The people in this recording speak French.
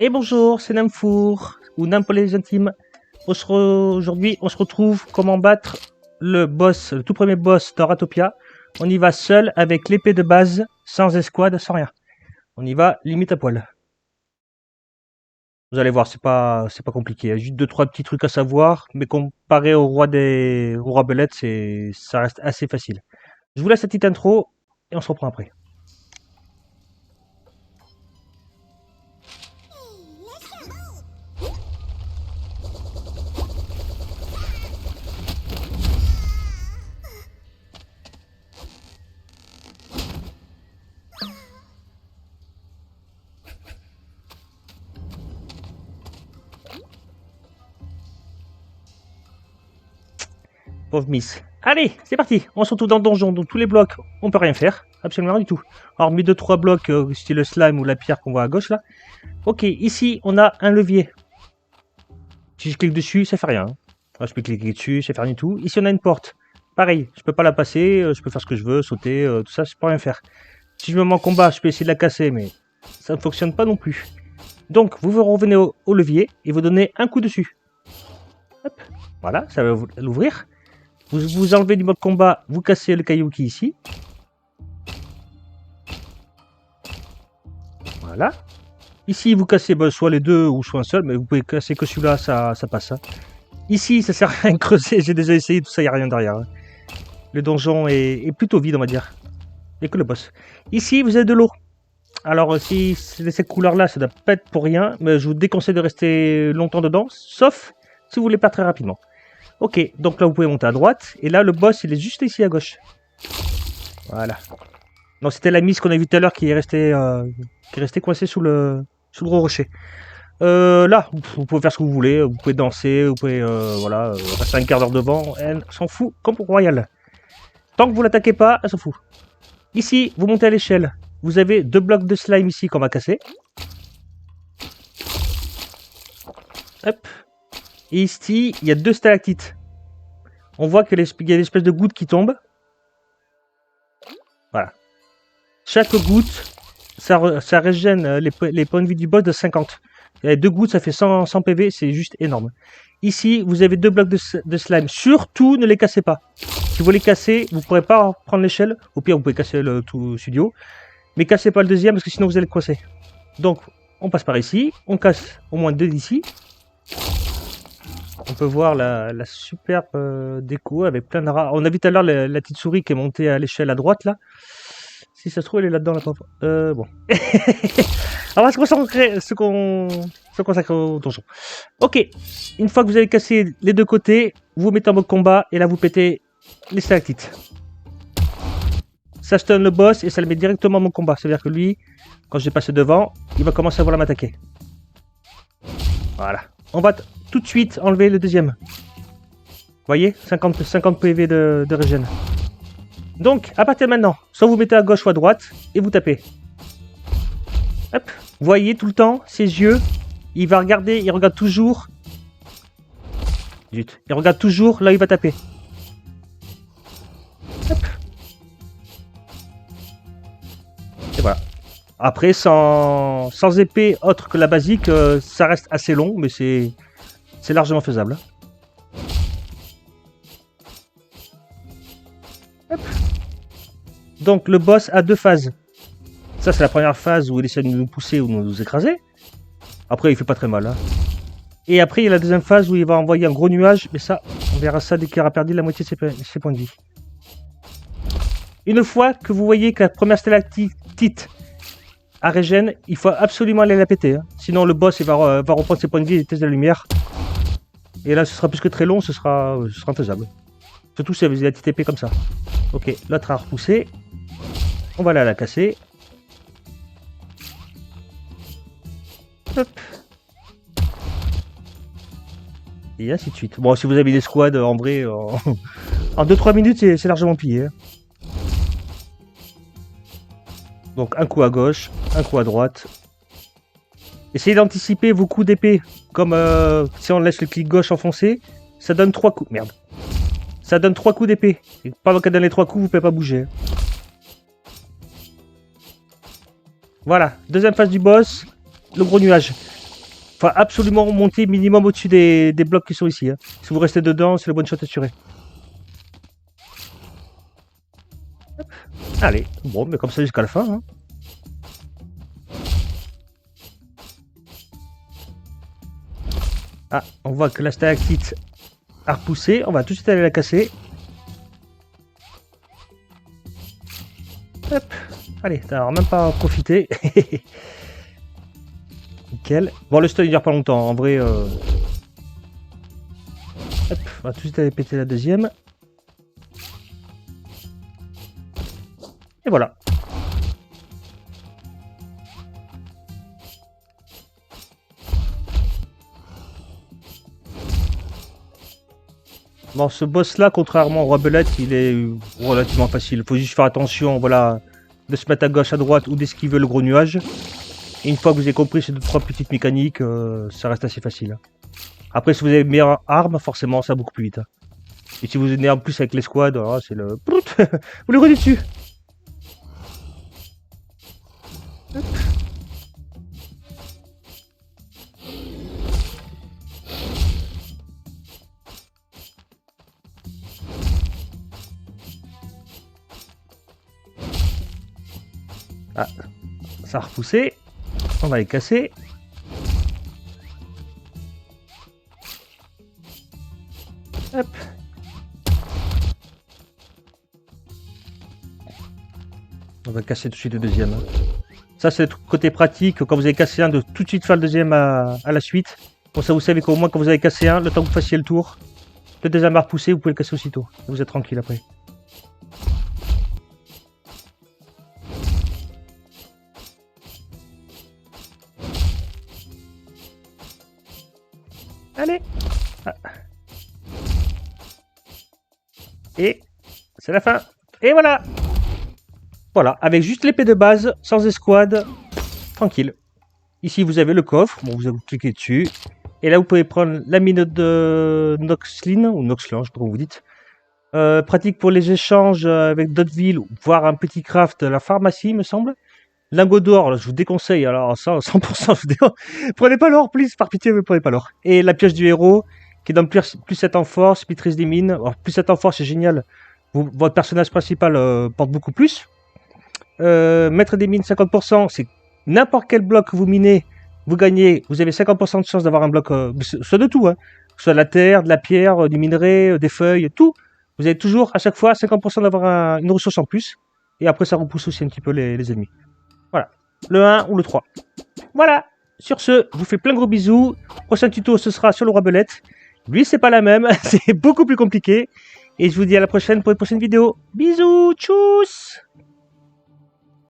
Et bonjour, c'est Namfour, ou Nam pour les intimes. Aujourd'hui, on se retrouve comment battre le boss, le tout premier boss d'Oratopia. On y va seul avec l'épée de base, sans escouade, sans rien. On y va limite à poil. Vous allez voir, c'est pas compliqué. Il y a juste 2-3 petits trucs à savoir, mais comparé au roi Belette, ça reste assez facile. Je vous laisse la petite intro et on se reprend après. Pauvre Miss. Allez, c'est parti. On se retrouve dans le donjon. Donc tous les blocs, on peut rien faire. Absolument rien du tout. Hormis 2-3 blocs, style le slime ou la pierre qu'on voit à gauche là. Ok, ici on a un levier. Si je clique dessus, ça fait rien. Moi, je peux cliquer dessus, ça fait rien du tout. Ici on a une porte. Pareil, je peux pas la passer, je peux faire ce que je veux, sauter, tout ça, je peux rien faire. Si je me mets en combat, je peux essayer de la casser, mais ça ne fonctionne pas non plus. Donc vous revenez au levier et vous donnez un coup dessus. Hop, voilà, ça va l'ouvrir. Vous enlevez du mode combat, vous cassez le caillou qui est ici. Voilà. Ici, vous cassez soit les deux ou soit un seul, mais vous pouvez casser que celui-là, ça passe. Hein. Ici, ça sert à rien de creuser, j'ai déjà essayé, tout ça, il n'y a rien derrière. Hein. Le donjon est plutôt vide, on va dire. Il n'y a que le boss. Ici, vous avez de l'eau. Alors, si c'est cette couleur-là, ça doit pas être pour rien, mais je vous déconseille de rester longtemps dedans, sauf si vous voulez pas très rapidement. Ok, donc là, vous pouvez monter à droite, et là, le boss, il est juste ici à gauche. Voilà. Donc, c'était la mise qu'on a vue tout à l'heure qui est restée coincée sous le gros rocher. Là, vous pouvez faire ce que vous voulez, vous pouvez danser, vous pouvez rester un quart d'heure devant, elle s'en fout comme pour Royal. Tant que vous l'attaquez pas, elle s'en fout. Ici, vous montez à l'échelle. Vous avez 2 blocs de slime ici qu'on va casser. Hop. Et ici, il y a 2 stalactites. On voit qu'il y a des espèces de gouttes qui tombent. Voilà. Chaque goutte, ça régène les points de vie du boss de 50. Il y a 2 gouttes, ça fait 100 PV, c'est juste énorme. Ici, vous avez 2 blocs de slime. Surtout, ne les cassez pas. Si vous les cassez, vous ne pourrez pas prendre l'échelle. Au pire, vous pouvez casser le tout studio. Mais cassez pas le deuxième parce que sinon vous allez le coincer. Donc, on passe par ici. On casse au moins 2 d'ici. On peut voir la superbe déco avec plein de rats. On a vu tout à l'heure la petite souris qui est montée à l'échelle à droite là. Si ça se trouve, elle est là-dedans, la pauvre. Bon. On va se consacrer au donjon. Ok. Une fois que vous avez cassé les deux côtés, vous mettez en mode combat et là vous pétez les stalactites. Ça stun le boss et ça le met directement en mode combat. C'est-à-dire que lui, quand je vais passer devant, il va commencer à vouloir m'attaquer. Voilà. On va tout de suite enlever le deuxième. Vous voyez, 50 PV de régène. Donc, à partir de maintenant, soit vous mettez à gauche ou à droite et vous tapez. Hop. Vous voyez tout le temps ses yeux. Il va regarder, il regarde toujours. Zut. Il regarde toujours là où il va taper. Hop. Et voilà. Après, sans épée autre que la basique, ça reste assez long, mais c'est largement faisable. Hop. Donc le boss a 2 phases. Ça, c'est la première phase où il essaie de nous pousser ou de nous écraser. Après, il fait pas très mal. Hein. Et après, il y a la deuxième phase où il va envoyer un gros nuage. Mais ça, on verra ça dès qu'il aura perdu la moitié de ses points de vie. Une fois que vous voyez que la première stalactite à régène, il faut absolument aller la péter. Hein. Sinon, le boss il va reprendre ses points de vie et les tests de la lumière. Et là, ce sera plus que très long, ce sera infaisable. Surtout si vous avez la petite épée comme ça. Ok, l'autre a repoussé. On va aller la casser. Hop. Et ainsi de suite. Bon, si vous avez des squads, en vrai, en 2-3 minutes, c'est largement plié. Hein. Donc, un coup à gauche, un coup à droite. Essayez d'anticiper vos coups d'épée. Comme si on laisse le clic gauche enfoncé, ça donne 3 coups. Merde. Ça donne 3 coups d'épée. Et pas qu'à donner les 3 coups, vous ne pouvez pas bouger. Voilà. Deuxième phase du boss, le gros nuage. faut absolument monter minimum au-dessus des blocs qui sont ici. Hein. Si vous restez dedans, c'est le one shot assuré. Hop. Allez, bon, mais comme ça jusqu'à la fin. Hein. Ah, on voit que la stalactite a repoussé. On va tout de suite aller la casser. Hop. Allez, t'as même pas profité. Nickel. Bon, le stun il dure pas longtemps. En vrai, hop, on va tout de suite aller péter la deuxième. Et voilà. Bon, ce boss-là, contrairement au roi belette, il est relativement facile. Il faut juste faire attention, voilà, de se mettre à gauche, à droite ou d'esquiver le gros nuage. Et une fois que vous avez compris ces 2-3 petites mécaniques, ça reste assez facile. Après, si vous avez une meilleure arme, forcément, ça va beaucoup plus vite. Et si vous venez en plus avec l'escouade, c'est le... vous les roulez dessus. Ah, ça a repoussé. On va les casser. Hop. On va casser tout de suite le deuxième. Ça, c'est le côté pratique. Quand vous avez cassé un, de tout de suite faire le deuxième à la suite. Pour ça, vous savez qu'au moins, quand vous avez cassé un, le temps que vous fassiez le tour, le deuxième a repoussé, vous pouvez le casser aussitôt. Vous êtes tranquille après. Allez. Ah. Et c'est la fin. Et voilà. Voilà, avec juste l'épée de base, sans escouade, tranquille. Ici, vous avez le coffre. Bon, vous cliquez dessus. Et là, vous pouvez prendre la mine de Noxlin, ou Noxlin, je ne sais pas comment vous dites. Pratique pour les échanges avec d'autres villes, voire un petit craft à la pharmacie, il me semble. Lingot d'or, je vous déconseille, alors ça, 100%, je vous déconseille. Prenez pas l'or, please, par pitié, mais prenez pas l'or. Et la pioche du héros, qui donne plus 7 en force, maîtrise des mines. Alors, plus 7 en force, c'est génial. Votre personnage principal porte beaucoup plus. Mettre des mines 50%, c'est n'importe quel bloc que vous minez, vous gagnez, vous avez 50% de chance d'avoir un bloc, soit de tout, hein. Soit de la terre, de la pierre, du minerai, des feuilles, tout. Vous avez toujours, à chaque fois, 50% d'avoir une ressource en plus. Et après, ça repousse aussi un petit peu les ennemis. Voilà. Le 1 ou le 3. Voilà. Sur ce, je vous fais plein de gros bisous. Prochain tuto, ce sera sur le roi belette. Lui, c'est pas la même. C'est beaucoup plus compliqué. Et je vous dis à la prochaine pour une prochaine vidéo. Bisous. Tchuss.